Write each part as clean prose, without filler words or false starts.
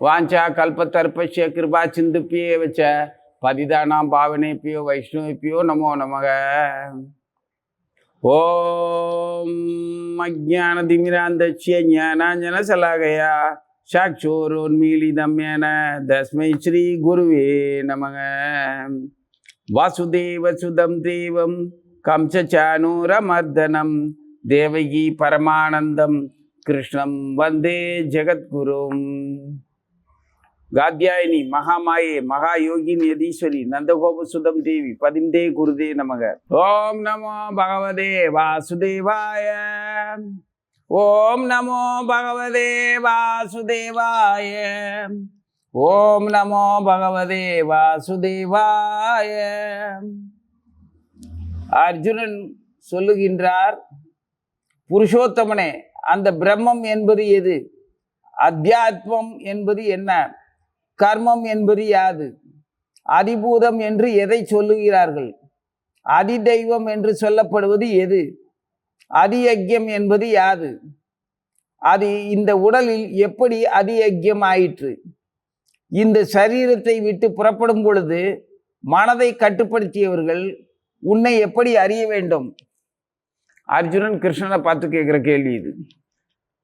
வாஞ்சா கல்பத்தர்பஷ்ய கிருபா சிந்துப்பியே வச்ச பதிதானாம் பாவனேப்பியோ வைஷ்ணவேப்பியோ நமோ நமக. ஓம் அஜ்ஞான திமிராந்தச்ய ஞானாஞ்சன சலாகயா சாட்சோரோன்மீலிதம்யேன தஸ்மை ஸ்ரீ குருவே நமக. வாசுதேவ சுதம் தேவம் கம்சச்சானூரமர்தனம் தேவகி பரமானந்தம் கிருஷ்ணம் வந்தே ஜெகத்குரும். காத்யாயினி மகாமாயே மகாயோகினி யதீஸ்வரி நந்தகோப சுதம் தேவி பதிந்தே குருதே நமக. ஓம் நமோ பகவதே வாசுதேவாய. ஓம் நமோ பகவதே வாசுதேவாய. ஓம் நமோ பகவதே வாசுதேவாய. அர்ஜுனன் சொல்லுகின்றார், புருஷோத்தமனே, அந்த பிரம்மம் என்பது எது? அத்தியாத்மம் என்பது என்ன? கர்மம் என்பது யாது? அதிபூதம் என்று எதை சொல்லுகிறார்கள்? அதி தெய்வம் என்று சொல்லப்படுவது எது? அதியஜ்யம் என்பது யாது? அது இந்த உடலில் எப்படி அதியஜ்யம் ஆயிற்று? இந்த சரீரத்தை விட்டு புறப்படும் பொழுது மனதை கட்டுப்படுத்தியவர்கள் உன்னை எப்படி அறிய வேண்டும்? அர்ஜுனன் கிருஷ்ணனை பார்த்து கேட்குற கேள்வி இது.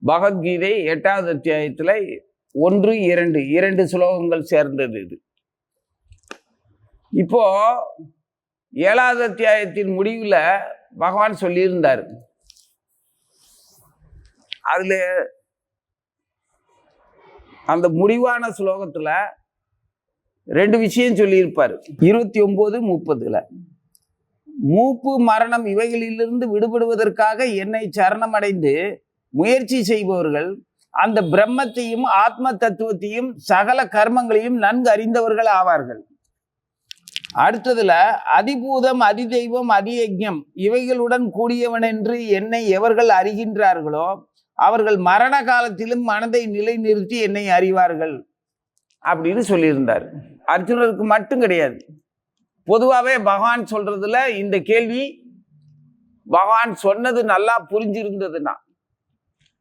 பகவத்கீதை 8வது அத்தியாயத்தில் 1, 2 ஸ்லோகங்கள் சேர்ந்தது இது. இப்போ 7வது அத்தியாயத்தின் முடிவில் பகவான் சொல்லியிருந்தார். அதுல அந்த முடிவான ஸ்லோகத்துல 2 விஷயம் சொல்லியிருப்பார். 29, 30. மூப்பு மரணம் இவைகளிலிருந்து விடுபடுவதற்காக என்னை சரணமடைந்து முயற்சி செய்பவர்கள் அந்த பிரம்மத்தையும் ஆத்ம தத்துவத்தையும் சகல கர்மங்களையும் நன்கு அறிந்தவர்கள் ஆவார்கள். அடுத்ததுல அதிபூதம் அதிதெய்வம் அதியஜ்ஞம் இவைகளுடன் கூடியவன் என்று என்னை எவர்கள் அறிகின்றார்களோ அவர்கள் மரண காலத்திலும் மனதை நிலைநிறுத்தி என்னை அறிவார்கள் அப்படின்னு சொல்லியிருந்தார். அர்ஜுனருக்கு மட்டும் கிடையாது, பொதுவாகவே பகவான் சொல்றதுல இந்த கேள்வி பகவான் சொன்னது நல்லா புரிஞ்சிருந்ததுன்னா,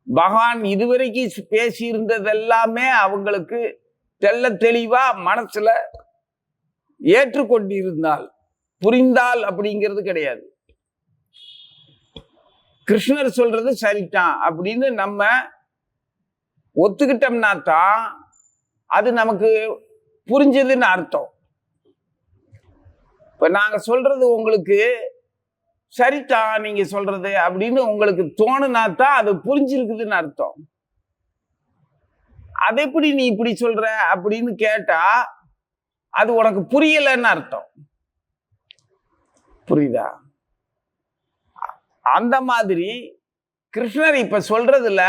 பகவான் இதுவரைக்கும் பேசியிருந்தது எல்லாமே அவங்களுக்கு தெள்ள தெளிவா மனசுல ஏற்றுக்கொண்டிருந்தால் புரிந்தால் அப்படிங்கிறது கிடையாது. கிருஷ்ணர் சொல்றது சரிதான் அப்படின்னு நம்ம ஒத்துக்கிட்டோம்னா தான் அது நமக்கு புரிஞ்சதுன்னு அர்த்தம். இப்ப நாங்க சொல்றது உங்களுக்கு சரிதான் நீங்க சொல்றது அப்படின்னு உங்களுக்கு தோணுனா தான் அது புரிஞ்சிருக்குதுன்னு அர்த்தம். அது எப்படி நீ இப்படி சொல்ற அப்படின்னு கேட்டா அது உனக்கு புரியலன்னு அர்த்தம். புரியுதா? அந்த மாதிரி கிருஷ்ணர் இப்ப சொல்றதுல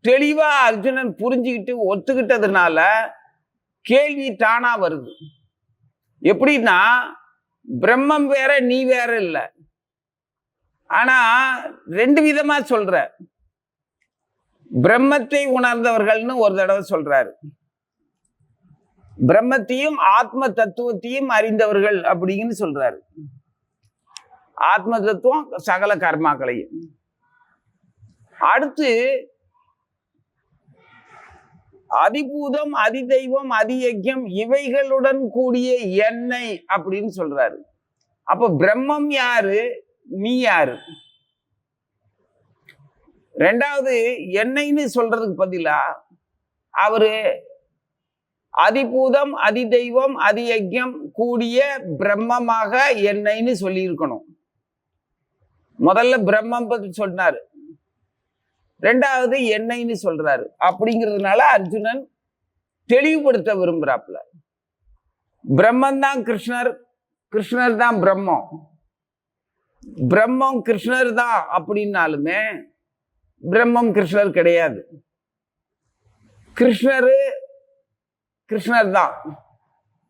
தெளிவா அர்ஜுனன் புரிஞ்சுக்கிட்டு ஒத்துக்கிட்டதுனால கேள்வி தானா வருது. எப்படின்னா, பிரம்மம் வேற நீ வேற இல்லை, ஆனா 2 விதமா சொல்ற. பிரம்மத்தை உணர்ந்தவர்கள்னு ஒரு தடவை சொல்றாரு, பிரம்மத்தையும் ஆத்ம தத்துவத்தையும் அறிந்தவர்கள் அப்படின்னு சொல்றாரு. ஆத்ம தத்துவம் சகல கர்மாக்களையும். அடுத்து அதிபூதம் அதிதெய்வம் அதியஜ்யம் இவைகளுடன் கூடிய எண்ணெய் அப்படின்னு சொல்றாரு. அப்ப பிரம்மம் யாரு, நீ யாரு? 2வது எண்ணெய்ன்னு சொல்றதுக்கு பதிலா அவரு அதிபூதம் அதிதெய்வம் அதியஜ்யம் கூடிய பிரம்மமாக எண்ணெய்ன்னு சொல்லியிருக்கணும். முதல்ல பிரம்மம் பத்தி சொன்னாரு, 2வது எண்ணெய்ன்னு சொல்றாரு. அப்படிங்கிறதுனால அர்ஜுனன் தெளிவுபடுத்த விரும்புறாப்புல. பிரம்மன் தான் கிருஷ்ணர், கிருஷ்ணர் தான் பிரம்மம். பிரம்மம் கிருஷ்ணர் தான் அப்படின்னாலுமே பிரம்மம் கிருஷ்ணர் கிடையாது. கிருஷ்ணர் தான்.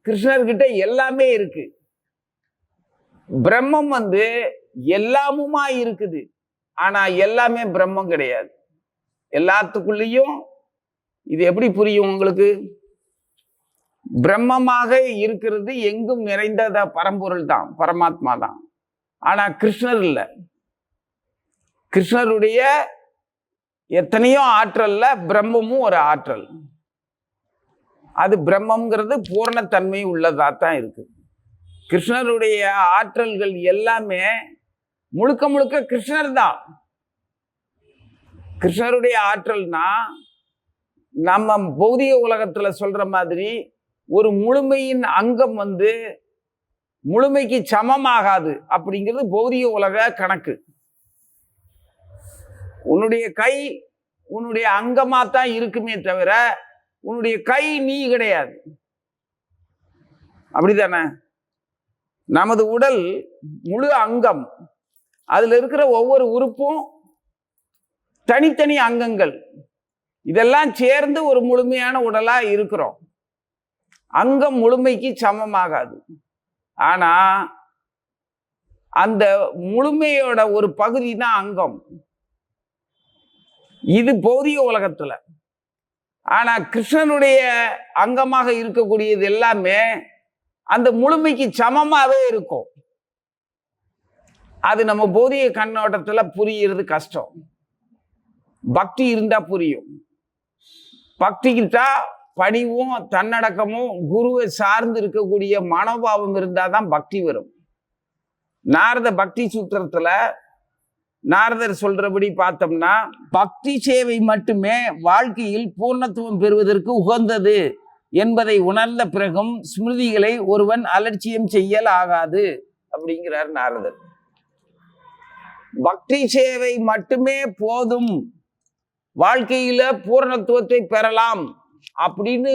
கிருஷ்ணர்கிட்ட எல்லாமே இருக்கு. பிரம்மம் எல்லாமுமா இருக்குது, ஆனா எல்லாமே பிரம்மம் கிடையாது. எல்லாத்துக்குள்ளேயும் இது எப்படி புரியும் உங்களுக்கு? பிரம்மமாக இருக்கிறது எங்கும் நிறைந்த பரம்பொருள் தான், பரமாத்மா தான். ஆனா கிருஷ்ணர் இல்லை. கிருஷ்ணருடைய எத்தனையோ ஆற்றல்ல பிரம்மமும் ஒரு ஆற்றல். அது பிரம்மங்கிறது பூரணத்தன்மை உள்ளதாத்தான் இருக்கு. கிருஷ்ணருடைய ஆற்றல்கள் எல்லாமே முழுக்க முழுக்க கிருஷ்ணர் தான். கிருஷ்ணருடைய ஆற்றல்னா நம்ம பௌதிக உலகத்துல சொல்ற மாதிரி ஒரு முழுமையின் அங்கம் முழுமைக்கு சமமாகாது அப்படிங்கிறது பௌதிக உலக கணக்கு. உன்னுடைய கை உன்னுடைய அங்கமா தான் இருக்குமே தவிர உன்னுடைய கை நீ கிடையாது. அப்படித்தானே? நமது உடல் முழு அங்கம், அதுல இருக்கிற ஒவ்வொரு உறுப்பும் தனித்தனி அங்கங்கள், இதெல்லாம் சேர்ந்து ஒரு முழுமையான உடலா இருக்கிறோம். அங்கம் முழுமைக்கு சமமாகாது. ஆனா அந்த முழுமையோட ஒரு பகுதி தான் அங்கம். இது பௌதிக உலகத்துல. ஆனா கிருஷ்ணனுடைய அங்கமாக இருக்கக்கூடியது எல்லாமே அந்த முழுமைக்கு சமமாவே இருக்கும். அது நம்ம பௌதிக கண்ணோட்டத்துல புரியுறது கஷ்டம். பக்தி இருந்தா புரியும். பக்திக்கிட்டா பணிவும் தன்னடக்கமும் குருவை சார்ந்து இருக்கக்கூடிய மனோபாவம் இருந்தாதான் பக்தி வரும். நாரத பக்தி சூத்திரத்துல நாரதர் சொல்றபடி பார்த்தோம்னா, பக்தி சேவை மட்டுமே வாழ்க்கையில் பூர்ணத்துவம் பெறுவதற்கு உகந்தது என்பதை உணர்ந்த பிறகும் ஸ்மிருதிகளை ஒருவன் அலட்சியம் செய்யல் ஆகாது அப்படிங்கிறார் நாரதர். பக்தி சேவை மட்டுமே போதும், வாழ்க்கையில பூரணத்துவத்தை பெறலாம் அப்படின்னு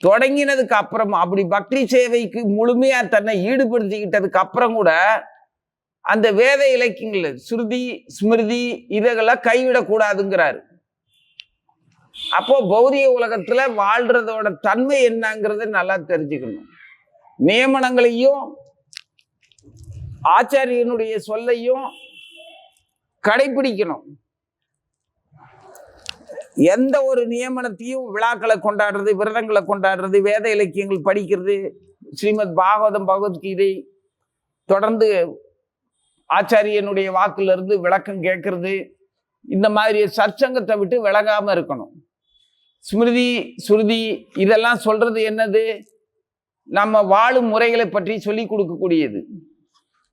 தொடங்கினதுக்கு அப்புறம், அப்படி பக்தி சேவைக்கு முழுமையா தன்னை ஈடுபடுத்திக்கிட்டதுக்கு அப்புறம் கூட அந்த வேத இலக்கியங்கள் ஸ்ருதி ஸ்மிருதி இதைகளை கைவிடக்கூடாதுங்கிறாரு. அப்போ பௌதிக உலகத்துல வாழ்றதோட தன்மை என்னங்கிறத நல்லா தெரிஞ்சுக்கணும். நியமனங்களையும் ஆச்சாரியனுடைய சொல்லையும் கடைபிடிக்கணும். எந்த ஒரு நியமனத்தையும் விழாக்களை கொண்டாடுறது, விரதங்களை கொண்டாடுறது, வேத இலக்கியங்கள் படிக்கிறது, ஸ்ரீமத் பாகவதம் பகவத்கீதை தொடர்ந்து ஆச்சாரியனுடைய வாக்குல இருந்து விளக்கம் கேட்கறது, இந்த மாதிரி சற்சங்கத்தை விட்டு விலகாம இருக்கணும். ஸ்மிருதி சுருதி இதெல்லாம் சொல்றது என்னது? நம்ம வாழும் முறைகளை பற்றி சொல்லி கொடுக்கக்கூடியது.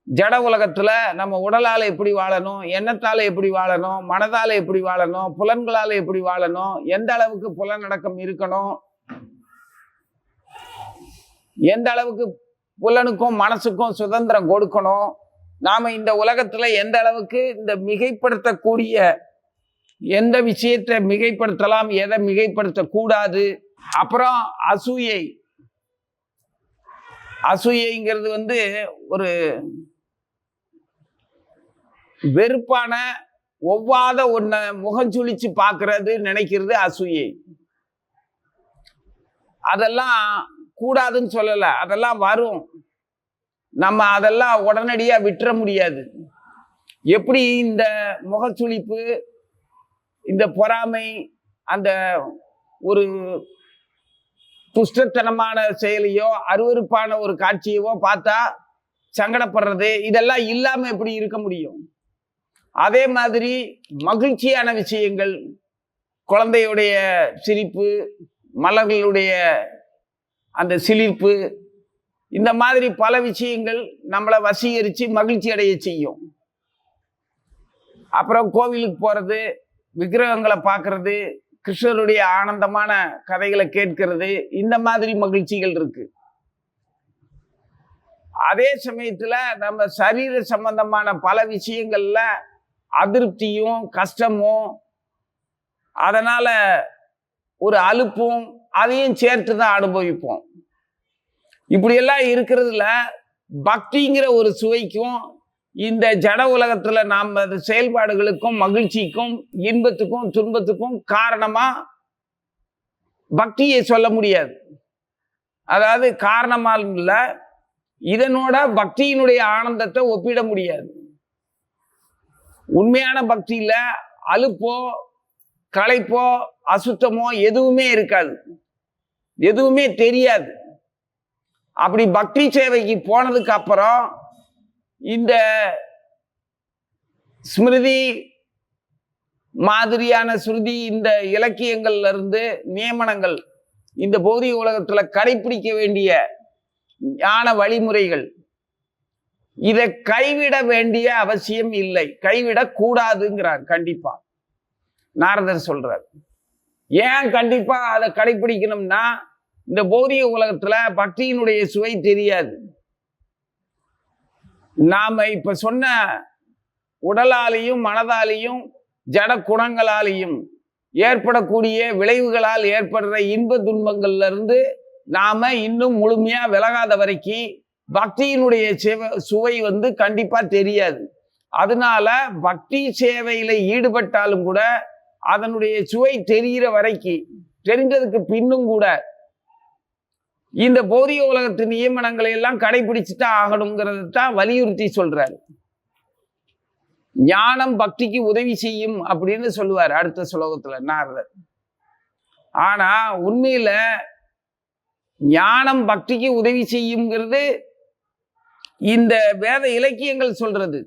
ஜட உலகத்துல நம்ம உடலால எப்படி வாழணும், எண்ணத்தால எப்படி வாழணும், மனதால எப்படி வாழணும், புலன்களால எப்படி வாழணும், எந்த அளவுக்கு புலனடக்கம் இருக்கணும், எந்த அளவுக்கு புலனுக்கும் மனசுக்கும் சுதந்திரம் கொடுக்கணும், நாம இந்த உலகத்துல எந்த அளவுக்கு இந்த மிகைப்படுத்தக்கூடிய எந்த விஷயத்தை மிகைப்படுத்தலாம், எதை மிகைப்படுத்தக்கூடாது. அப்புறம் அசூயைங்கிறது ஒரு வெறுப்பான ஒவ்வாத ஒன்ன முகஞ்சுழிச்சு பார்க்கறது, நினைக்கிறது அசூயை. அதெல்லாம் கூடாதுன்னு சொல்லல, அதெல்லாம் வரும். நம்ம அதெல்லாம் உடனடியா விட்டுற முடியாது. எப்படி இந்த முகச்சுளிப்பு, இந்த பொறாமை, அந்த ஒரு துஷ்டத்தனமான செயலையோ அருவருப்பான ஒரு காட்சியவோ பார்த்தா சங்கடப்படுறது, இதெல்லாம் இல்லாம எப்படி இருக்க முடியும்? அதே மாதிரி மகிழ்ச்சியான விஷயங்கள், குழந்தையுடைய சிரிப்பு, மலர்களுடைய அந்த சிலிர்ப்பு, இந்த மாதிரி பல விஷயங்கள் நம்மளை வசீகரித்து மகிழ்ச்சி அடைய செய்யும். அப்புறம் கோவிலுக்கு போகிறது, விக்கிரகங்களை பார்க்கறது, கிருஷ்ணருடைய ஆனந்தமான கதைகளை கேட்கிறது, இந்த மாதிரி மகிழ்ச்சிகள் இருக்கு. அதே சமயத்துல நம்ம சரீர சம்பந்தமான பல விஷயங்கள்ல அதிருப்தியும் கஷ்டமும் அதனால ஒரு அலுப்பும் அதையும் சேர்த்து தான் அனுபவிப்போம். இப்படியெல்லாம் இருக்கிறதுல பக்திங்கிற ஒரு சுவைக்கும் இந்த ஜட உலகத்துல நாம் செயல்பாடுகளுக்கும் மகிழ்ச்சிக்கும் இன்பத்துக்கும் துன்பத்துக்கும் காரணமா பக்தியை சொல்ல முடியாது. அதாவது காரணமா இல்லை, இதனோட பக்தியினுடைய ஆனந்தத்தை ஒப்பிட முடியாது. உண்மையான பக்தியில அலுப்போ களைப்போ அசுத்தமோ எதுவுமே இருக்காது, எதுவுமே தெரியாது. அப்படி பக்தி சேவைக்கு போனதுக்கு அப்புறம் இந்த ஸ்மிருதி மாதிரியான ஸ்ருதி, இந்த இலக்கியங்கள்ல இருந்து நியமனங்கள் இந்த பௌதிக உலகத்துல கடைபிடிக்க வேண்டிய ஞான வழிமுறைகள், இதை கைவிட வேண்டிய அவசியம் இல்லை, கைவிடக் கூடாதுங்கிறார். கண்டிப்பா நாரதர் சொல்றார். ஏன் கண்டிப்பா அதை கடைபிடிக்கணும்னா, இந்த பௌதிக உலகத்துல பக்தியினுடைய சுவை தெரியாது. நாம இப்ப சொன்ன உடலாலையும் மனதாலையும் ஜட குணங்களாலையும் ஏற்படக்கூடிய விளைவுகளால் ஏற்படுற இன்ப துன்பங்கள்ல இருந்து நாம இன்னும் முழுமையா விலகாத வரைக்கும் பக்தியினுடைய சுவை கண்டிப்பா தெரியாது. அதனால பக்தி சேவையில ஈடுபட்டாலும் கூட அதனுடைய சுவை தெரிகிற வரைக்கும், தெரிஞ்சதுக்கு பின்னும் கூட இந்த பௌதிக உலகத்து நியமனங்களை எல்லாம் கடைபிடிச்சுதான் ஆகணுங்கிறது தான் வலியுறுத்தி சொல்றாரு. ஞானம் பக்திக்கு உதவி செய்யும் அப்படின்னு சொல்லுவார் அடுத்த ஸ்லோகத்துல நாரதர். ஆனா உண்மையில ஞானம் பக்திக்கு உதவி செய்யுங்கிறது இந்த வேத இலக்கியங்கள் சொல்றது.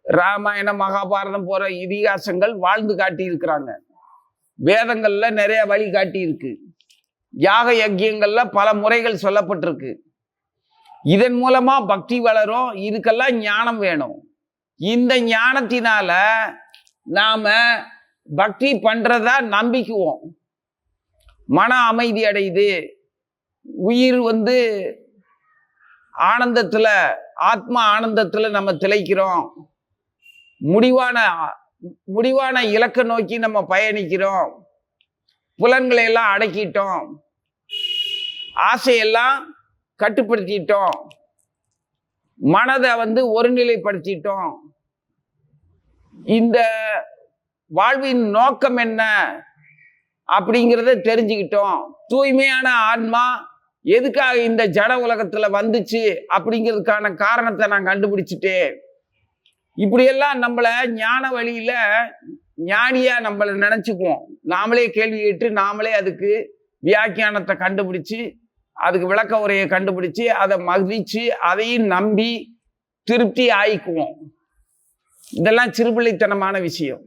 ராமாயணம் மகாபாரதம் போற இதிகாசங்கள் வாழ்ந்து காட்டி இருக்கிறாங்க. வேதங்கள்ல நிறைய வழி காட்டி இருக்கு. யாக யஜ்யங்கள்ல பல முறைகள் சொல்லப்பட்டிருக்கு. இதன் மூலமா பக்தி வளரும். இதுக்கெல்லாம் ஞானம் வேணும். இந்த ஞானத்தினால நாம பக்தி பண்றதா நம்பிக்குவோம். மன அமைதி அடையுது, உயிர் ஆனந்தத்துல, ஆத்மா ஆனந்தத்துல நம்ம திளைக்கிறோம். முடிவான இலக்கை நோக்கி நம்ம பயணிக்கிறோம். புலன்களை எல்லாம் அடக்கிட்டோம், ஆசையெல்லாம் கட்டுப்படுத்திட்டோம், மனதை ஒருநிலைப்படுத்திட்டோம். இந்த வாழ்வின் நோக்கம் என்ன அப்படிங்கிறத தெரிஞ்சுக்கிட்டோம். தூய்மையான ஆன்மா எதுக்காக இந்த ஜட உலகத்துல வந்துச்சு அப்படிங்கிறதுக்கான காரணத்தை நான் கண்டுபிடிச்சிட்டேன். இப்படியெல்லாம் நம்மள ஞான வழியில ஞானியா நம்மளை நினைச்சுக்குவோம். நாமளே கேள்வி கேட்டு நாமளே அதுக்கு வியாக்கியானத்தை கண்டுபிடிச்சு, அதுக்கு விளக்க உரையை கண்டுபிடிச்சு, அதை மதிச்சு அதையும் நம்பி திருப்தி ஆயிக்குவோம். இதெல்லாம் சிறுபிள்ளைத்தனமான விஷயம்.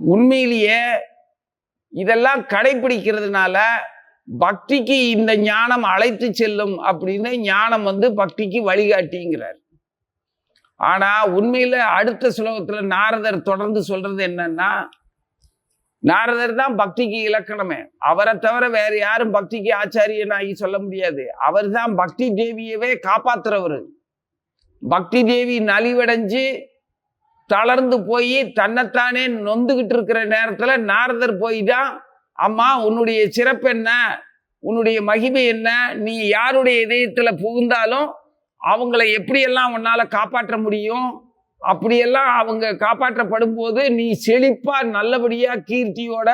உண்மையிலேயே இதெல்லாம் கடைபிடிக்கிறதுனால பக்திக்கு இந்த ஞானம் அழைத்து செல்லும் அப்படின்னு ஞானம் பக்திக்கு வழிகாட்டிங்கிறார். ஆனா உண்மையில அடுத்த ஸ்லோகத்துல நாரதர் தொடர்ந்து சொல்றது என்னன்னா, நாரதர் தான் பக்திக்கு இலக்கணமே. அவரை தவிர வேற யாரும் பக்திக்கு ஆச்சாரியனாகி சொல்ல முடியாது. அவர் தான் பக்தி தேவியவே காப்பாத்துறவர். பக்தி தேவி நலிவடைஞ்சு தளர்ந்து போய் தன்னைத்தானே நொந்துகிட்டு இருக்கிற நேரத்துல நாரதர் போய் தான், அம்மா உன்னுடைய சிறப்பு என்ன, உன்னுடைய மகிமை என்ன, நீ யாருடைய இதயத்துல புகுந்தாலும் அவங்கள எப்படியெல்லாம் உன்னால காப்பாற்ற முடியும், அப்படியெல்லாம் அவங்க காப்பாற்றப்படும் போது நீ செழிப்பா நல்லபடியா கீர்த்தியோட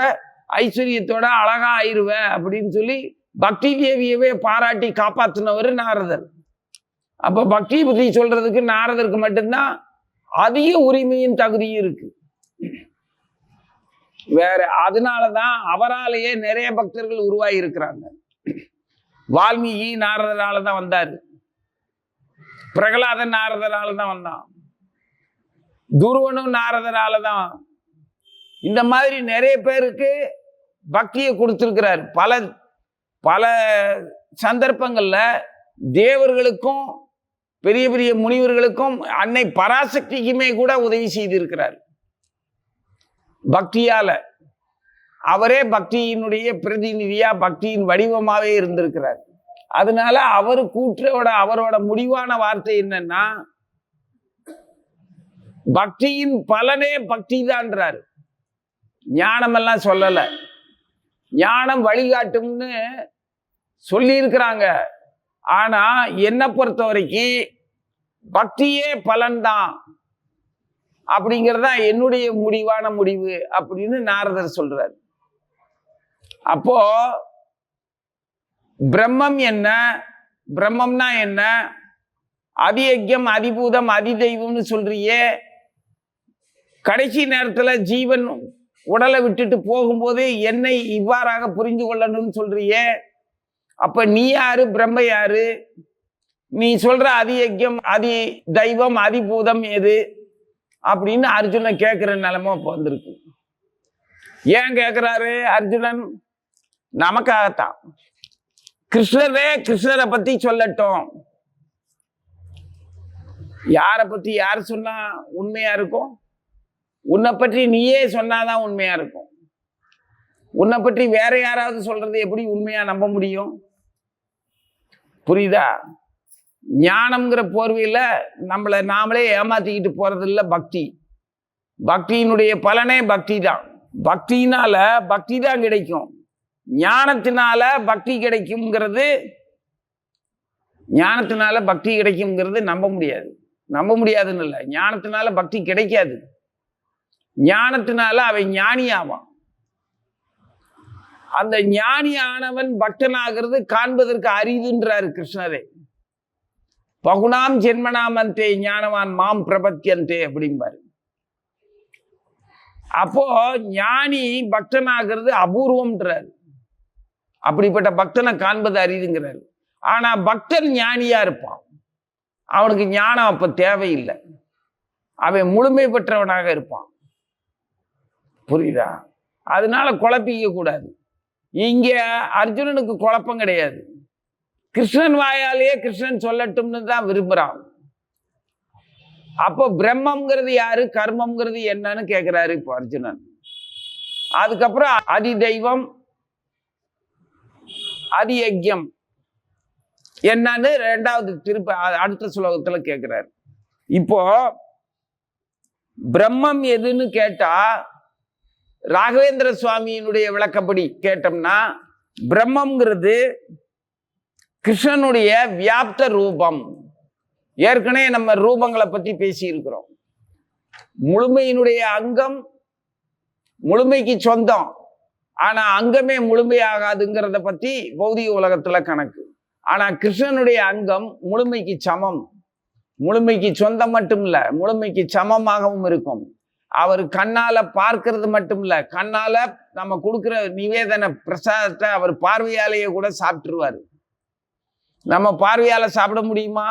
ஐஸ்வர்யத்தோட அழகா ஆயிருவ அப்படின்னு சொல்லி பக்தி தேவியவே பாராட்டி காப்பாத்தினவர் நாரதர். அப்ப பக்தி பற்றி சொல்றதுக்கு நாரதருக்கு மட்டும்தான் அதிக உரிமையும் தகுதியும் இருக்கு. வேற அதனாலதான் அவராலேயே நிறைய பக்தர்கள் உருவாகி இருக்கிறாங்க. வால்மீகி நாரதரால தான் வந்தாரு, பிரகலாதன் நாரதரால தான் வந்தான், துருவனும் நாரதரால தான். இந்த மாதிரி நிறைய பேருக்கு பக்தியை கொடுத்திருக்கிறார். பல பல சந்தர்ப்பங்கள்ல தேவர்களுக்கும் பெரிய பெரிய முனிவர்களுக்கும் அன்னை பராசக்திக்குமே கூட உதவி செய்திருக்கிறார் பக்தியால. அவரே பக்தியினுடைய பிரதிநிதியா பக்தியின் வடிவமாவே இருந்திருக்கிறார். அதனால அவர் அவரோட முடிவான வார்த்தை என்னன்னா, பக்தியின் பலனே பக்தி தான்றாரு. ஞானமெல்லாம் சொல்லல. ஞானம் வழிகாட்டும்னு சொல்லி இருக்கிறாங்க. ஆனா என்னை பொறுத்த வரைக்கும் பக்தியே பலன்தான் அப்படிங்கிறதா என்னுடைய முடிவான முடிவு அப்படின்னு நாரதர் சொல்றாரு. அப்போ பிரம்மம் என்ன, பிரம்மம்னா என்ன, அதியஜ்யம் அதிபூதம் அதிதெய்வம்னு சொல்றியே, கடைசி நேரத்துல ஜீவன் உடலை விட்டுட்டு போகும்போது என்னை இவ்வாறாக புரிந்து கொள்ளணும்னு சொல்றியே, அப்ப நீ யாரு, பிரம்ம யாரு, நீ சொல்ற அதியஜ்யம் அதி தெய்வம் அதிபூதம் எது அப்படின்னு அர்ஜுனன் கேட்கிற நிலைமை இப்போ வந்திருக்கு. ஏன் கேட்கிறாரு அர்ஜுனன்? நமக்காகத்தான். கிருஷ்ணரே கிருஷ்ணரை பத்தி சொல்லட்டும். யாரை பத்தி யார் சொன்னா உண்மையா இருக்கும்? உன்னை பற்றி நீயே சொன்னாதான் உண்மையா இருக்கும். உன்னை பற்றி வேற யாராவது சொல்றது எப்படி உண்மையா நம்ப முடியும்? புரியுதா? ஞானம்ங்கிற போர்வையில நம்மளை நாமளே ஏமாத்திக்கிட்டு போறது இல்லை பக்தி. பக்தியினுடைய பலனே பக்தி தான். பக்தியினால பக்தி தான் கிடைக்கும். ஞானத்தினால பக்தி கிடைக்கும்ங்கிறது, ஞானத்தினால பக்தி கிடைக்கும்ங்கிறது நம்ப முடியாது. நம்ப முடியாதுன்னு இல்லை, ஞானத்தினால பக்தி கிடைக்காது. ஞானத்தினால அவன் ஞானி ஆவான். அந்த ஞானி ஆனவன் பக்தனாகிறது காண்பதற்கு அரிதுன்றாரு கிருஷ்ணரே. பகுனாம் ஜென்மனாமந்தே ஞானவான் மாம் பிரபத்தியந்தே அப்படிம்பாரு. அப்போ ஞானி பக்தனாகிறது அபூர்வம்ன்றாரு. அப்படிப்பட்ட பக்தனை காண்பது அரிதுங்கிறாரு. ஆனா பக்தன் ஞானியா இருப்பான். அவனுக்கு ஞானம் அப்ப தேவையில்லை. அவன் முழுமை பெற்றவனாக இருப்பான். புரியுதா? அதனால குழப்பிக்க கூடாது. இங்க அர்ஜுனனுக்கு குழப்பம் கிடையாது. கிருஷ்ணன் வாயாலேயே கிருஷ்ணன் சொல்லட்டும்னு தான் விரும்புறான். அப்போ பிரம்மம்ங்கிறது யாரு, கர்மம்ங்கிறது என்னன்னு கேட்கிறாரு இப்போ அர்ஜுனன். அதுக்கப்புறம் அதி தெய்வம் அதி யஜ்யம் என்னன்னு ரெண்டாவது திருப்ப அடுத்த ஸ்லோகத்துல கேட்கிறாரு. இப்போ பிரம்மம் எதுன்னு கேட்டா, ராகவேந்திர சுவாமியினுடைய விளக்கப்படி கேட்டோம்னா, பிரம்மம்ங்கிறது கிருஷ்ணனுடைய வியாப்த ரூபம். ஏற்கனவே நம்ம ரூபங்களை பற்றி பேசி இருக்கிறோம். முழுமையினுடைய அங்கம் முழுமைக்கு சொந்தம், ஆனா அங்கமே முழுமையாகாதுங்கிறத பத்தி பௌதிக உலகத்துல கணக்கு. ஆனா கிருஷ்ணனுடைய அங்கம் முழுமைக்கு சமம். முழுமைக்கு சொந்தம் மட்டும் இல்ல, முழுமைக்கு சமமாகவும் இருக்கும். அவர் கண்ணால பார்க்கறது மட்டும் இல்ல, கண்ணால நம்ம கொடுக்கிற நிவேதன பிரசாதத்தை அவர் பார்வையாலேயே கூட சாப்பிட்டுருவாரு. நம்ம பார்வையால சாப்பிட முடியுமா?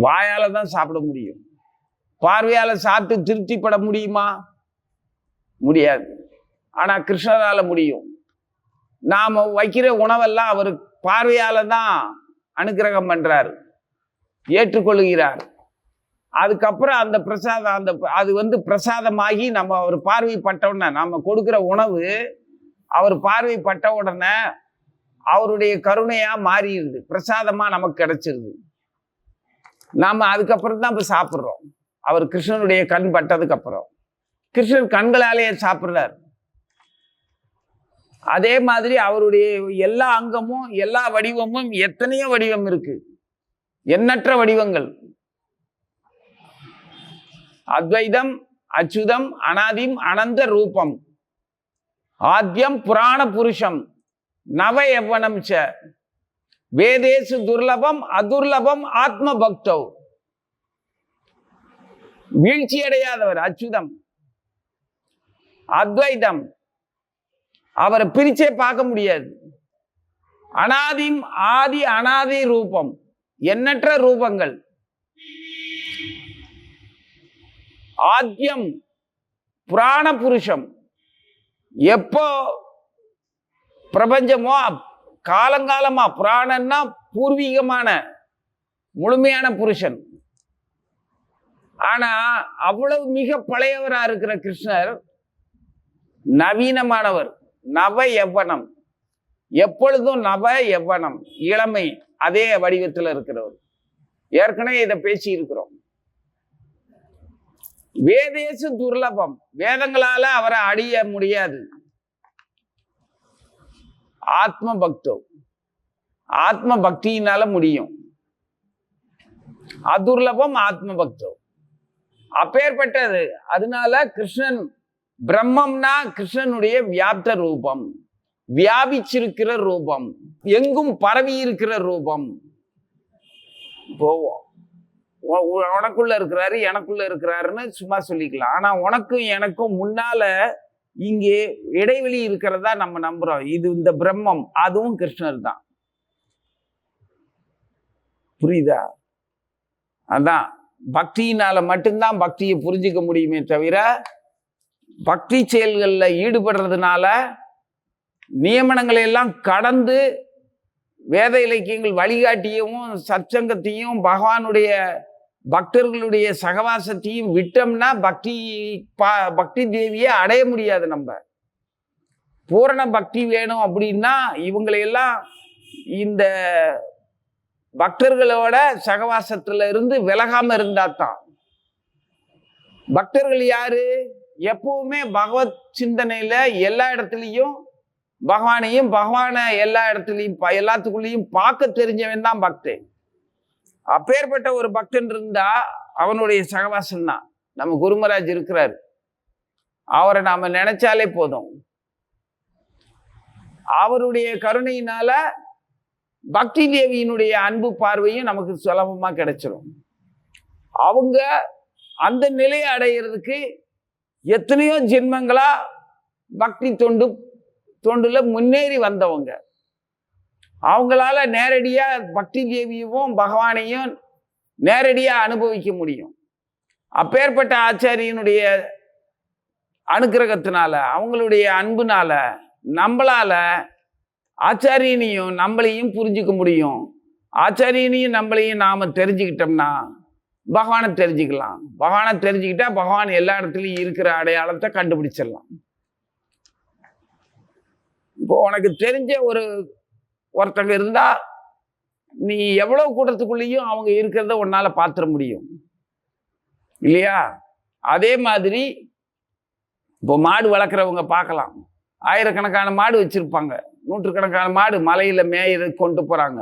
வாயால தான் சாப்பிட முடியும். பார்வையால சாப்பிட்டு திருப்திப்பட முடியுமா? முடியாது. ஆனா கிருஷ்ணரால முடியும். நாம வைக்கிற உணவெல்லாம் அவர் பார்வையால தான் அனுக்கிரகம் பண்றாரு, ஏற்றுக்கொள்கிறார். அதுக்கப்புறம் அந்த பிரசாதம் அது பிரசாதமாகி நம்ம அவர் பார்வைப்பட்ட உடனே, நம்ம கொடுக்கிற உணவு அவர் பார்வைப்பட்ட உடனே அவருடைய கருணையா மாறிடுது, பிரசாதமா நமக்கு கிடைச்சிருது. நாம அதுக்கப்புறம் தான் இப்ப சாப்பிட்றோம். அவர் கிருஷ்ணனுடைய கண் பட்டதுக்கு அப்புறம் கிருஷ்ணன் கண்களாலேயே சாப்பிட்றார். அதே மாதிரி அவருடைய எல்லா அங்கமும் எல்லா வடிவமும், எத்தனையோ வடிவம் இருக்கு, எண்ணற்ற வடிவங்கள். அத்வைதம் அச்சுதம் அனாதிம் அனந்த ரூபம் ஆத்யம் புராண புருஷம் நவ யவ்வனம் ச வேதேசு துர்லபம் அதுர்லபம் ஆத்ம பக்தவ். வீழ்ச்சி அடையாதவர் அச்சுதம். அத்வைதம், அவரை பிரிச்சே பார்க்க முடியாது. அனாதிம் ஆதி அனாதி ரூபம், எண்ணற்ற ரூபங்கள். ஆத்யம் புராண புருஷம், எப்போ பிரபஞ்சமோ காலங்காலமா, புராணன்னா பூர்வீகமான முழுமையான புருஷன். ஆனா அவ்வளவு மிக பழையவரா இருக்கிற கிருஷ்ணர் நவீனமானவர், நவ யவ்வனம், எப்பொழுதும் நவ யவ்வனம், இளமை, அதே வடிவத்தில் இருக்கிறவர். ஏற்கனவே இதை பேசி இருக்கிறோம். வேதேசு துர்லபம், வேதங்களால அவரை அடைய முடியாது. ஆத்ம பக்தோ, ஆத்ம பக்தியினால முடியும். அதுர்லபம் ஆத்ம பக்தோ, அப்பேற்பட்டது. அதனால கிருஷ்ணன் பிரம்மம்னா கிருஷ்ணனுடைய வியாப்த ரூபம், வியாபிச்சிருக்கிற ரூபம், எங்கும் பரவி இருக்கிற ரூபம். போவோம், உனக்குள்ள இருக்கிறாரு எனக்குள்ள இருக்கிறாருன்னு சும்மா சொல்லிக்கலாம். ஆனா உனக்கும் எனக்கும் முன்னால இங்கே இடைவெளி இருக்கிறதா நம்ம நம்புறோம். இது இந்த பிரம்மம், அதுவும் கிருஷ்ணர் தான். புரியுதா? அதான் பக்தியினால மட்டும்தான் பக்தியை புரிஞ்சுக்க முடியுமே தவிர பக்தி செயல்களில் ஈடுபடுறதுனால நியமனங்களை எல்லாம் கடந்து வேத இலக்கியங்கள் வழிகாட்டியவும் சத்சங்கத்தையும் பகவானுடைய பக்தர்களுடைய சகவாசத்தையும் விட்டோம்னா பக்தி தேவியை அடைய முடியாது. நம்ம பூரண பக்தி வேணும் அப்படின்னா இவங்களையெல்லாம் இந்த பக்தர்களோட சகவாசத்துல இருந்து விலகாம இருந்தா தான். பக்தர்கள் யாரு? எப்பவுமே பகவத் சிந்தனையில எல்லா இடத்துலையும் பகவானை எல்லா இடத்துலையும் எல்லாத்துக்குள்ளேயும் பார்க்க தெரிஞ்சவன் தான் பக்தன். அப்பேற்பட்ட ஒரு பக்தன் இருந்தா அவனுடைய சகவாசம் தான். நம்ம குருமராஜ் இருக்கிறாரு, அவரை நாம நினைச்சாலே போதும். அவருடைய கருணையினால பக்தி தேவியினுடைய அன்பு பார்வையும் நமக்கு சுலபமா கிடைச்சிடும். அவங்க அந்த நிலையை அடைகிறதுக்கு எத்தனையோ ஜென்மங்களா பக்தி தொண்டுல முன்னேறி வந்தவங்க. அவங்களால நேரடியா பக்தி தேவியவும் பகவானையும் நேரடியா அனுபவிக்க முடியும். அப்பேற்பட்ட ஆச்சாரியனுடைய அனுக்கிரகத்தினால, அவங்களுடைய அன்புனால நம்மளால ஆச்சாரியனையும் நம்மளையும் புரிஞ்சுக்க முடியும். ஆச்சாரியனையும் நம்மளையும் நாம தெரிஞ்சுக்கிட்டோம்னா பகவானை தெரிஞ்சுக்கலாம். பகவானை தெரிஞ்சுக்கிட்டா பகவான் எல்லா இடத்துலையும் இருக்கிற அடையாளத்தை கண்டுபிடிச்சிடலாம். இப்போ உனக்கு தெரிஞ்ச ஒருத்தங்க இருந்தா நீ எவ்வளவு கூட்டத்துக்குள்ளேயும் அவங்க இருக்கிறத உன்னால பார்த்துட முடியும் இல்லையா? அதே மாதிரி இப்போ மாடு வளர்க்குறவங்க பார்க்கலாம். ஆயிரக்கணக்கான மாடு வச்சிருப்பாங்க, நூற்றுக்கணக்கான மாடு மலையில மேய கொண்டு போறாங்க.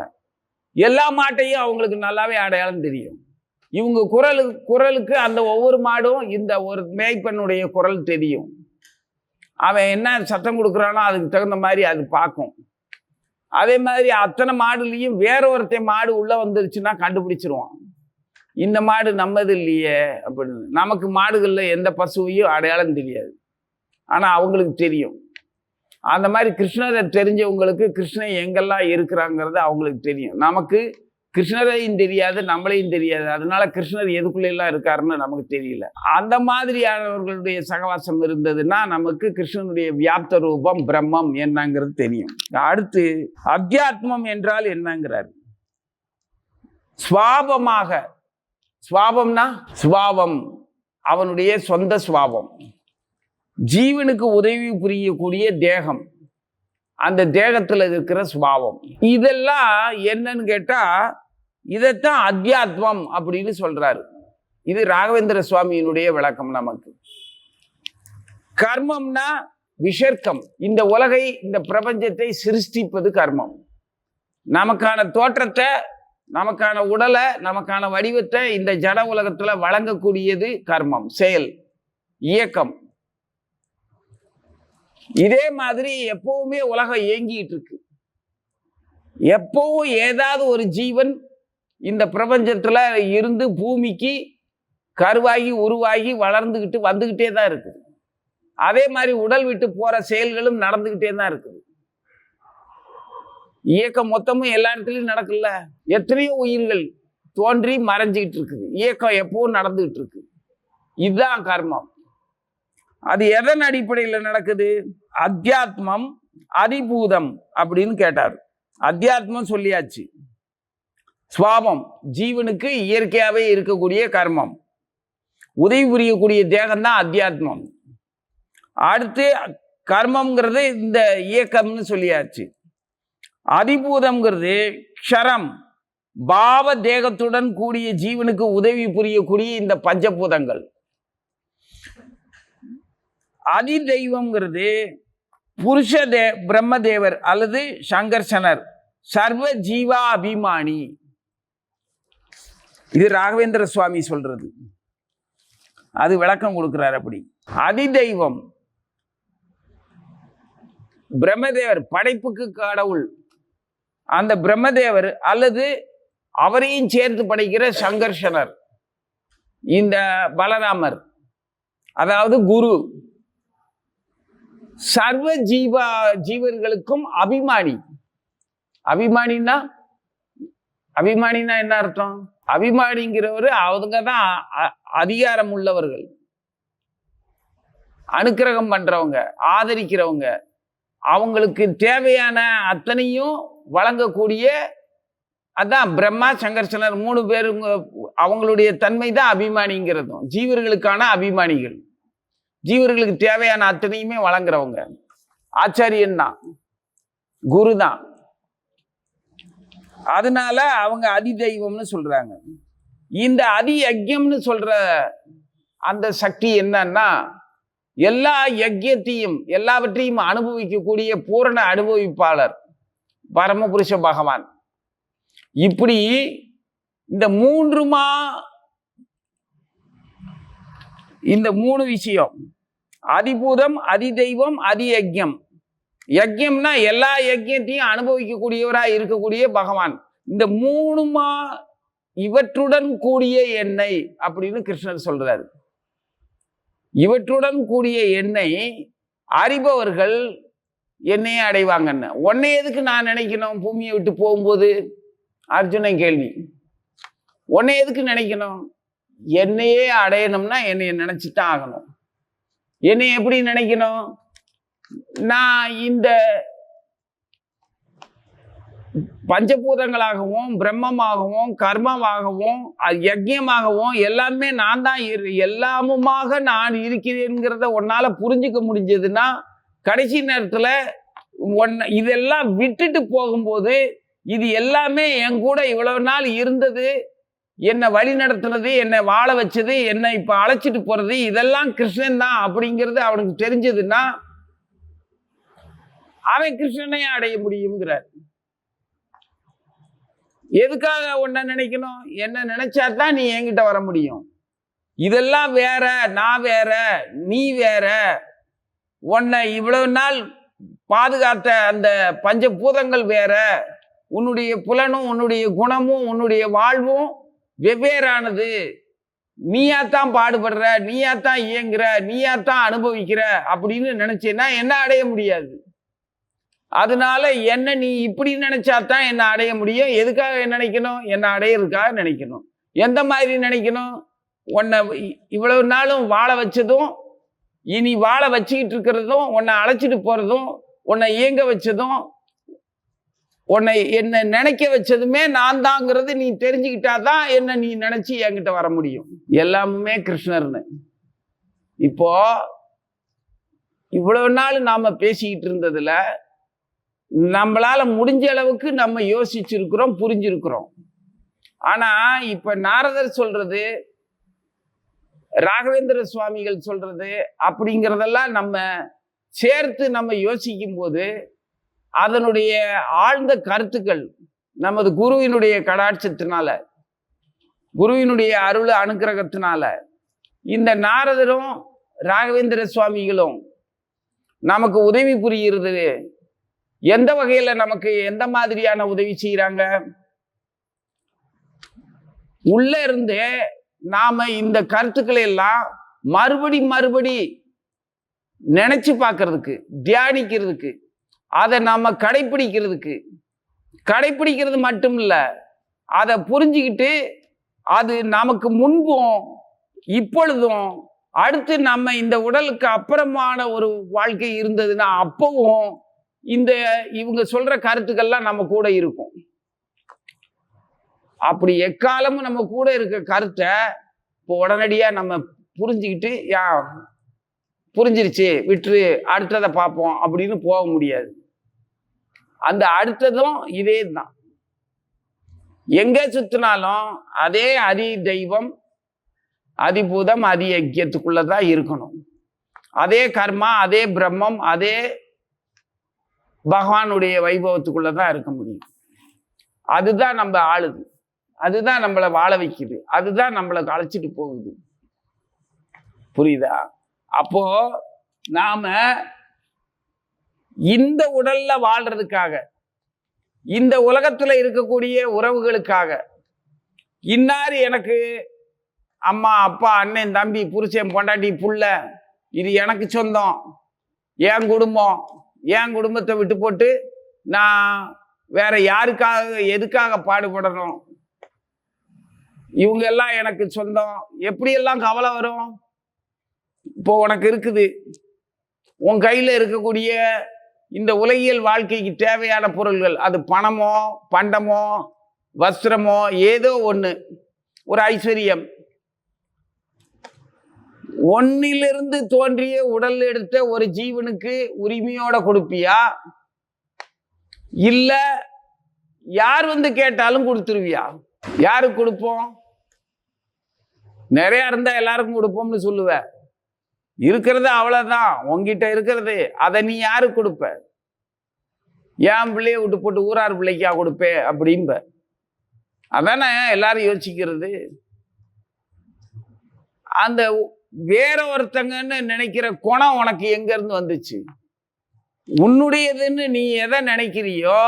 எல்லா மாட்டையும் அவங்களுக்கு நல்லாவே அடையாளம் தெரியும். இவங்க குரலுக்கு அந்த ஒவ்வொரு மாடும் இந்த ஒரு மேய்ப்பனுடைய குரல் தெரியும். அவன் என்ன சத்தம் கொடுக்குறானோ அதுக்கு தகுந்த மாதிரி அது பார்க்கும். அதே மாதிரி அத்தனை மாடுலேயும் வேற ஒருத்தன் மாடு உள்ள வந்துருச்சுன்னா கண்டுபிடிச்சிருவான், இந்த மாடு நம்மது இல்லையே அப்படின்னு. நமக்கு மாடுகளில் எந்த பசுவையும் அடையாளம் தெரியாது, ஆனால் அவங்களுக்கு தெரியும். அந்த மாதிரி கிருஷ்ணரை தெரிஞ்சவங்களுக்கு கிருஷ்ணன் எங்கெல்லாம் இருக்கிறாங்கிறது அவங்களுக்கு தெரியும். நமக்கு கிருஷ்ணரையும் தெரியாது, நம்மளையும் தெரியாது. அதனால கிருஷ்ணர் எதுக்குள்ளெல்லாம் இருக்காருன்னு நமக்கு தெரியல. அந்த மாதிரியானவர்களுடைய சகவாசம் இருந்ததுன்னா நமக்கு கிருஷ்ணனுடைய வியாப்த ரூபம் பிரம்மம் என்னங்கிறது தெரியும். அடுத்து அத்தியாத்மம் என்றால் என்னங்கிறார். சுவாபமாக, சுவாபம்னா சுவாபம் அவனுடைய சொந்த சுவாபம். ஜீவனுக்கு உதவி புரியக்கூடிய தேகம், அந்த தேகத்துல இருக்கிற சுபாவம். இதெல்லாம் என்னன்னு கேட்டா இதைத்தான் அத்தியாத்மம் அப்படின்னு சொல்றாரு. இது ராகவேந்திர சுவாமியினுடைய விளக்கம் நமக்கு. கர்மம்னா விசர்க்கம், இந்த உலகை இந்த பிரபஞ்சத்தை சிருஷ்டிப்பது கர்மம். நமக்கான தோற்றத்தை, நமக்கான உடலை, நமக்கான வடிவத்தை இந்த ஜட உலகத்துல வழங்கக்கூடியது கர்மம், செயல், இயக்கம். இதே மாதிரி எப்பவுமே உலகம் இயங்கிட்டு இருக்கு. எப்பவும் ஏதாவது ஒரு ஜீவன் இந்த பிரபஞ்சத்துல இருந்து பூமிக்கு கருவாகி உருவாகி வளர்ந்துகிட்டு வந்துகிட்டே தான் இருக்குது. அதே மாதிரி உடல் விட்டு போற செயல்களும் நடந்துகிட்டே தான் இருக்குது. இயக்கம் மொத்தமும் எல்லா இடத்துலையும் நடக்கல. எத்தனையோ உயிர்கள் தோன்றி மறைஞ்சிக்கிட்டு இருக்குது. இயக்கம் எப்பவும் நடந்துகிட்டு இருக்கு. இதுதான் கர்மம். அது எதன் அடிப்படையில் நடக்குது? அத்தியாத்மம் அதிபூதம் அப்படின்னு கேட்டார். அத்தியாத்மம் சொல்லியாச்சு. சுவாபம் ஜீவனுக்கு இயற்கையாகவே இருக்கக்கூடிய கர்மம், உதவி புரியக்கூடிய தேகம்தான் அத்தியாத்மம். அடுத்து கர்மம்ங்கிறது இந்த இயக்கம்னு சொல்லியாச்சு. அதிபூதம்ங்கிறது க்ஷரம், பாவ தேகத்துடன் கூடிய ஜீவனுக்கு உதவி புரியக்கூடிய இந்த பஞ்சபூதங்கள். அதி தெய்வம்ங்கிறது புருஷ பிரம்மதேவர் அல்லது சங்கர்ஷனர், சர்வ ஜீவா அபிமானி. இது ராகவேந்திர சுவாமி சொல்றது, அது விளக்கம் கொடுக்கிறார். அப்படி அதி தெய்வம் பிரம்மதேவர், படைப்புக்கு கடவுள், அந்த பிரம்மதேவர் அல்லது அவரையும் சேர்த்து படைக்கிற சங்கர்ஷனர், இந்த பலராமர் அதாவது குரு, சர்வ ஜீவர்களுக்கும் அபிமானி. அபிமானின்னா என்ன அர்த்தம்? அபிமானிங்கிறவர் அவங்க தான் அதிகாரம் உள்ளவர்கள். அனுக்கிரகம் பண்றவங்க, ஆதரிக்கிறவங்க, அவங்களுக்கு தேவையான அத்தனையும் வழங்கக்கூடிய, அதான் பிரம்மா சங்கர்ஷனர் 3 பேருங்க. அவங்களுடைய தன்மை தான் அபிமானிங்கிறதும். ஜீவர்களுக்கான அபிமானிகள், ஜீவர்களுக்கு தேவையான அத்தனையுமே வழங்குறவங்க ஆச்சாரியன் தான், குரு தான். அதனால அவங்க அதி தெய்வம்னு சொல்றாங்க. இந்த அதி யஜ்யம்னு சொல்ற அந்த சக்தி என்னன்னா, எல்லா யஜ்யத்தையும் எல்லாவற்றையும் அனுபவிக்கக்கூடிய பூரண அனுபவிப்பாளர் பரமபுருஷ பகவான். இப்படி இந்த 3 விஷயம், அதிபூதம், அதி தெய்வம், அதி யஜ்யம். யஜ்யம்னா எல்லா யஜ்யத்தையும் அனுபவிக்கக்கூடியவரா இருக்கக்கூடிய பகவான். இந்த 3 இவற்றுடன் கூடிய எண்ணெய் அப்படின்னு கிருஷ்ணர் சொல்றாரு. இவற்றுடன் கூடிய எண்ணெய் அறிபவர்கள் என்னையே அடைவாங்கன்னு. உன்னை எதுக்கு நான் நினைக்கணும் பூமியை விட்டு போகும்போது? அர்ஜுனன் கேள்வி. உன்னை எதுக்கு நினைக்கணும்? என்னையே அடையணும்னா என்னைய நினைச்சுதான் ஆகணும். என்னை எப்படி நினைக்கணும்? நான் இந்த பஞ்சபூதங்களாகவும் பிரம்மமாகவும் கர்மமாகவும் யஜ்யமாகவும் எல்லாமே நான் தான், எல்லாமுமாக நான் இருக்கிறேங்கிறத உன்னால புரிஞ்சுக்க முடிஞ்சதுன்னா, கடைசி நேரத்துல இதெல்லாம் விட்டுட்டு போகும்போது, இது எல்லாமே என் கூட இவ்வளவு நாள் இருந்தது, என்னை வழி நடத்துனது, என்னை வாழ வச்சது, என்னை இப்ப அழைச்சிட்டு போறது, இதெல்லாம் கிருஷ்ணன் தான் அப்படிங்கிறது அவனுக்கு தெரிஞ்சதுன்னா அவன் கிருஷ்ணனை அடைய முடியுங்கிறார். எதுக்காக உன்னை நினைக்கணும்? என்ன நினைச்சாதான் நீ என்கிட்ட வர முடியும். இதெல்லாம் வேற, நான் வேற, நீ வேற. உன்னை இவ்வளவு நாள் பாதுகாத்த அந்த பஞ்சபூதங்கள் வேற. உன்னுடைய புலனும் உன்னுடைய குணமும் உன்னுடைய வாழ்வும் வெவ்வேறானது. நீயாத்தான் பாடுபடுற, நீயாத்தான் இயங்குற, நீயாத்தான் அனுபவிக்கிற அப்படின்னு நினைச்சேன்னா என்ன அடைய முடியாது. அதனால என்ன நீ இப்படி நினைச்சாதான் என்ன அடைய முடியும். எதுக்காக நினைக்கணும்? என்ன அடையிறதுக்காக நினைக்கணும். எந்த மாதிரி நினைக்கணும்? உன்னை இவ்வளவு நாளும் வாழ வச்சதும், இனி வாழ வச்சுக்கிட்டு இருக்கிறதும், உன்னை அழைச்சிட்டு போறதும், உன்னை இயங்க வச்சதும், உன்னை என்ன நினைக்க வச்சதுமே நான் தாங்கிறது நீ தெரிஞ்சுக்கிட்டாதான் என்ன நீ நினைச்சு என்கிட்ட வர முடியும். எல்லாமுமே கிருஷ்ணர்னு. இப்போ இவ்வளவு நாள் நாம பேசிக்கிட்டு இருந்ததுல நம்மளால முடிஞ்ச அளவுக்கு நம்ம யோசிச்சிருக்கிறோம், புரிஞ்சிருக்கிறோம். ஆனா இப்ப நாரதர் சொல்றது, ராகவேந்திர சுவாமிகள் சொல்றது அப்படிங்கிறதெல்லாம் நம்ம சேர்த்து நம்ம யோசிக்கும் போது அதனுடைய ஆழ்ந்த கருத்துக்கள் நமது குருவினுடைய கடாட்சத்தினால, குருவினுடைய அருள் அனுக்கிரகத்தினால, இந்த நாரதரும் ராகவேந்திர சுவாமிகளும் நமக்கு உதவி புரிகிறது. எந்த வகையில நமக்கு எந்த மாதிரியான உதவி செய்யறாங்க? உள்ள இருந்தே நாம இந்த கருத்துக்களை எல்லாம் மறுபடி நினைச்சு பார்க்கறதுக்கு, தியானிக்கிறதுக்கு, அதை நாம கடைப்பிடிக்கிறது மட்டும் இல்ல, அதை புரிஞ்சுக்கிட்டு அது நமக்கு முன்பும் இப்பொழுதும் அடுத்து நம்ம இந்த உடலுக்கு அப்புறமான ஒரு வாழ்க்கை இருந்ததுன்னா அப்பவும் இவங்க சொல்ற கருத்துக்கள்லாம் நம்ம கூட இருக்கும். அப்படி எக்காலமும் நம்ம கூட இருக்க கருத்தை இப்போ உடனடியா நம்ம புரிஞ்சுக்கிட்டு புரிஞ்சிருச்சு விட்டுரு அடுத்ததை பார்ப்போம் அப்படின்னு போக முடியாது. அந்த அடுத்ததும் இதே தான். எங்க சுத்தினாலும் அதே அதி தெய்வம், அதிபூதம், அதி யஜ்யத்துக்குள்ளதான் இருக்கணும். அதே கர்மா, அதே பிரம்மம், அதே பகவானுடைய வைபவத்துக்குள்ளதான் இருக்க முடியும். அதுதான் நம்ம ஆளுது, அதுதான் நம்மளை வாழ வைக்குது, அதுதான் நம்மளை அழைச்சிட்டு போகுது. புரியுதா? அப்போ நாம இந்த உடல்ல வாழ்றதுக்காக, இந்த உலகத்துல இருக்கக்கூடிய உறவுகளுக்காக, இன்னாரு எனக்கு அம்மா அப்பா அண்ணன் தம்பி புருஷன் பொண்டாட்டி புள்ள, இது எனக்கு சொந்தம், என் குடும்பம், என் குடும்பத்தை விட்டு போட்டு நான் வேற யாருக்காக எதுக்காக பாடுபடணும்? இவங்க எல்லாம் எனக்கு சொந்தம். எப்படியெல்லாம் கவலை வரும்? இப்போ உனக்கு இருக்குது, உன் கையில் இருக்கக்கூடிய இந்த உலகியல் வாழ்க்கைக்கு தேவையான பொருள்கள், அது பணமோ பண்டமோ வஸ்திரமோ ஏதோ ஒன்று, ஒரு ஐஸ்வர்யம், ஒன்னிலிருந்து தோன்றிய உடல் எடுத்த ஒரு ஜீவனுக்கு உரிமையோட கொடுப்பியா, இல்ல யார் வந்து கேட்டாலும் கொடுத்துருவியா? யாருக்கு கொடுப்போம்? நிறைய இருந்தா எல்லாருக்கும் கொடுப்போம்னு சொல்லுவ. இருக்கிறது அவ்வளவுதான் உங்ககிட்ட இருக்கிறது, அதை நீ யாருக்கு கொடுப்ப? என் பிள்ளைய விட்டு போட்டு ஊரார் பிள்ளைக்கா கொடுப்பே அப்படிம்ப. அதானே எல்லாரும் யோசிக்கிறது. அந்த வேற ஒருத்தங்கன்னு நினைக்கிற குணம் உனக்கு எங்க இருந்து வந்துச்சு? உன்னுடையதுன்னு நீ எதை நினைக்கிறியோ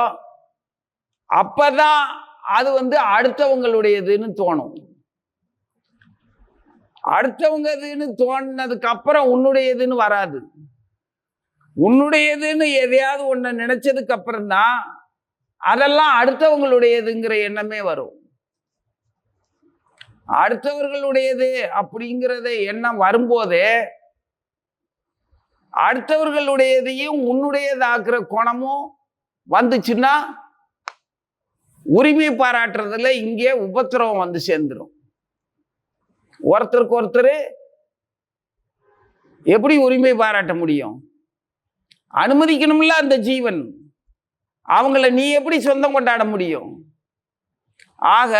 அப்பதான் அது வந்து அடுத்தவங்களுடையதுன்னு தோணும். அடுத்தவங்கதுன்னு தோணுனதுக்கு அப்புறம் உன்னுடையதுன்னு வராது. உன்னுடையதுன்னு எதையாவது ஒண்ணு நினைச்சதுக்கு அப்புறம் தான் அதெல்லாம் அடுத்தவங்களுடையதுங்கிற எண்ணமே வரும். அடுத்தவர்களுடையது அப்படிங்கிறத எண்ணம் வரும்போதே அடுத்தவர்களுடையதையும் உன்னுடையதாக்குற குணமும் வந்துச்சுன்னா உரிமை பாராட்டுறதுல இங்கே உபத்திரவம் வந்து சேர்ந்துடும். ஒருத்தருக்கு ஒருத்தர் எப்படி உரிமை பாராட்ட முடியும்? அனுமதிக்கணும்ல அந்த ஜீவன். அவங்கள நீ எப்படி சொந்தம் கொண்டாட முடியும்? ஆக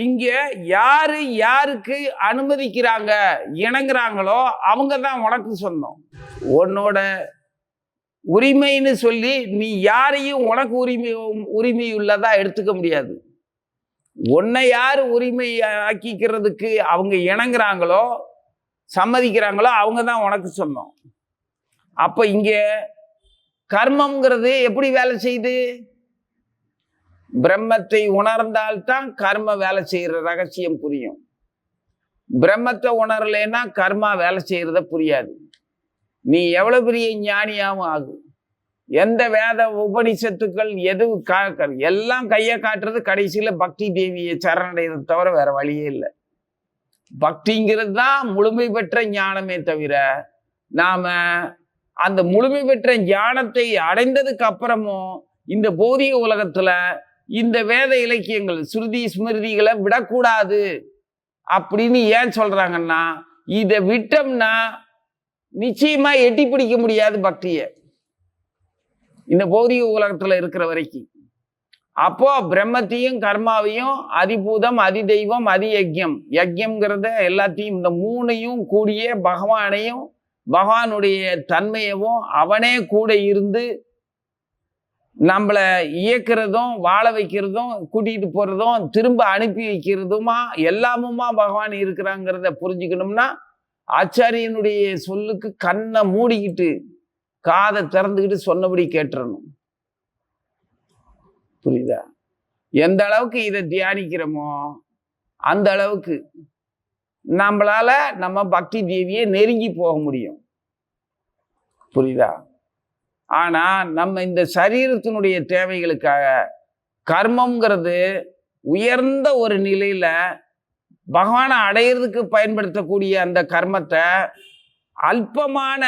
இங்க யாரு யாருக்கு அனுமதிக்கிறாங்க, இணங்குறாங்களோ அவங்க தான் உனக்கு சொந்தம். உன்னோட உரிமைன்னு சொல்லி நீ யாரையும் உனக்கு உரிமை உள்ளதா எடுத்துக்க முடியாது. உன்னை யார் உரிமை ஆக்கிக்கிறதுக்கு அவங்க இணங்குறாங்களோ சம்மதிக்கிறாங்களோ அவங்க தான் உனக்கு சொந்தம். அப்ப இங்க கர்மம்ங்கிறது எப்படி வேலை செய்யுது? பிரம்மத்தை உணர்ந்தால்தான் கர்ம வேலை செய்யற ரகசியம் புரியும். பிரம்மத்தை உணரலைன்னா கர்மா வேலை செய்யறத புரியாது. நீ எவ்வளவு பெரிய ஞானியாவும் ஆகும். எந்த வேத உபனிஷத்துக்கள் எது எல்லாம் கையை காட்டுறது கடைசியில பக்தி தேவியை சரணடைறதை தவிர வேற வழியே இல்லை. பக்திங்கிறது தான் முழுமை பெற்ற ஞானமே தவிர நாம அந்த முழுமை பெற்ற ஞானத்தை அடைந்ததுக்கு அப்புறமும் இந்த பௌதிக உலகத்துல இந்த வேத இலக்கியங்கள் ஸ்ருதி ஸ்மிருதிகளை விடக்கூடாது அப்படின்னு ஏன் சொல்றாங்கன்னா, இதை விட்டோம்னா நிச்சயமா எட்டி பிடிக்க முடியாது பக்திய இந்த பௌதிக உலகத்துல இருக்கிற வரைக்கும். அப்போ பிரம்மத்தையும் கர்மாவையும் அதிபூதம் அதிதெய்வம் அதியஜ்யம், யஜ்யம்ங்கிறத எல்லாத்தையும் இந்த மூணையும் கூடிய பகவானையும் பகவானுடைய தன்மையவும் அவனே கூட இருந்து நம்மளை இயக்கிறதும் வாழ வைக்கிறதும் கூட்டிகிட்டு போகிறதும் திரும்ப அனுப்பி வைக்கிறதுமா எல்லாமுமா பகவான் இருக்கிறாங்கிறத புரிஞ்சுக்கணும்னா ஆச்சாரியனுடைய சொல்லுக்கு கண்ணை மூடிக்கிட்டு காதை திறந்துக்கிட்டு சொன்னபடி கேட்டுறணும். புரியுதா? எந்த அளவுக்கு இதை தியானிக்கிறோமோ அந்த அளவுக்கு நம்மளால நம்ம பக்தி தேவியை நெருங்கி போக முடியும். புரியுதா? ஆனா நம்ம இந்த சரீரத்தினுடைய தேவைகளுக்காக கர்மம்ங்கிறது உயர்ந்த ஒரு நிலையில பகவானை அடையிறதுக்கு பயன்படுத்தக்கூடிய அந்த கர்மத்தை அல்பமான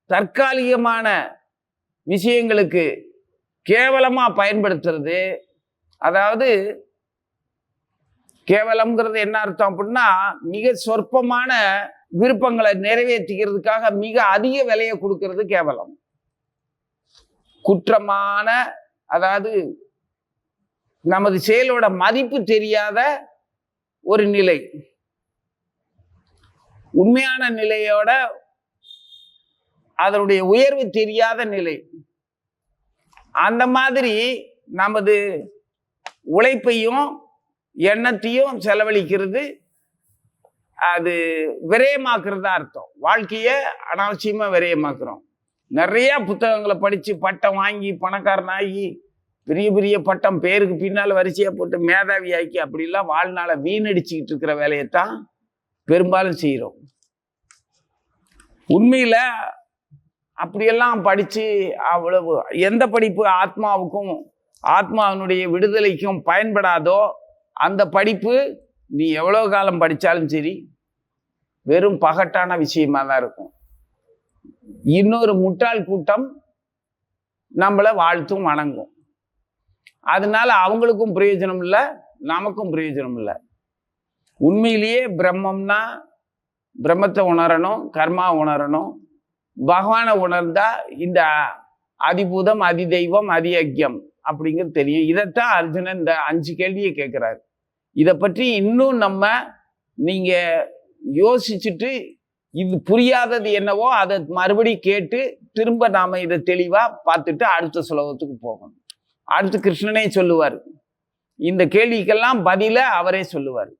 தற்காலிகமான விஷயங்களுக்கு கேவலமா பயன்படுத்துறது. அதாவது கேவலம்ங்கிறது என்ன அர்த்தம் அப்படின்னா, மிக சொற்பமான விருப்பங்களை நிறைவேற்றிக்கிறதுக்காக மிக அதிக விலையை கொடுக்கறது கேவலம். குற்றமான, அதாவது நமது செயலோட மதிப்பு தெரியாத ஒரு நிலை, உண்மையான நிலையோட அதனுடைய உயர்வு தெரியாத நிலை. அந்த மாதிரி நமது உழைப்பையும் எண்ணத்தையும் செலவழிக்கிறது, அது விரயமாக்குறதா அர்த்தம். வாழ்க்கையை அனாவசியமா விரயமாக்குறோம். நிறைய புத்தகங்களை படிச்சு பட்டம் வாங்கி பணக்காரனாகி பெரிய பெரிய பட்டம் பேருக்கு பின்னால் வரிசையா போட்டு மேதாவி ஆக்கி அப்படிலாம் வாழ்நாளை வீணடிச்சுக்கிட்டு இருக்கிற வேலையைத்தான் பெரும்பாலும் செய்கிறோம். உண்மையில அப்படியெல்லாம் படிச்சு அவ்வளவு எந்த படிப்பு ஆத்மாவுக்கும் ஆத்மாவினுடைய விடுதலைக்கும் பயன்படாதோ அந்த படிப்பு நீ எவ்வளவு காலம் படித்தாலும் சரி வெறும் பகட்டான விஷயமா தான் இருக்கும். இன்னொரு முட்டாள் கூட்டம் நம்மளை வாழ்த்தும் வணங்கும். அதனால அவங்களுக்கும் பிரயோஜனம் இல்லை, நமக்கும் பிரயோஜனம் இல்லை. உண்மையிலேயே பிரம்மம்னா பிரம்மத்தை உணரணும், கர்மா உணரணும். பகவானை உணர்ந்தா இந்த அதிபூதம், அதி தெய்வம், அதி யஜ்யம் அப்படிங்கிறது தெரியும். இதைத்தான் அர்ஜுனன் இந்த 5 கேள்வியை கேட்கிறாரு. இதை பற்றி இன்னும் நீங்க யோசிச்சுட்டு இது புரியாதது என்னவோ அதை மறுபடியும் கேட்டு திரும்ப நாம இதை தெளிவா பார்த்துட்டு அடுத்த ஸ்லோகத்துக்கு போகணும். அடுத்து கிருஷ்ணனே சொல்லுவார், இந்த கேள்விக்கெல்லாம் பதில அவரே சொல்லுவார்.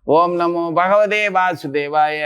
ஓம் நமோ பகவதே வாசுதேவாய.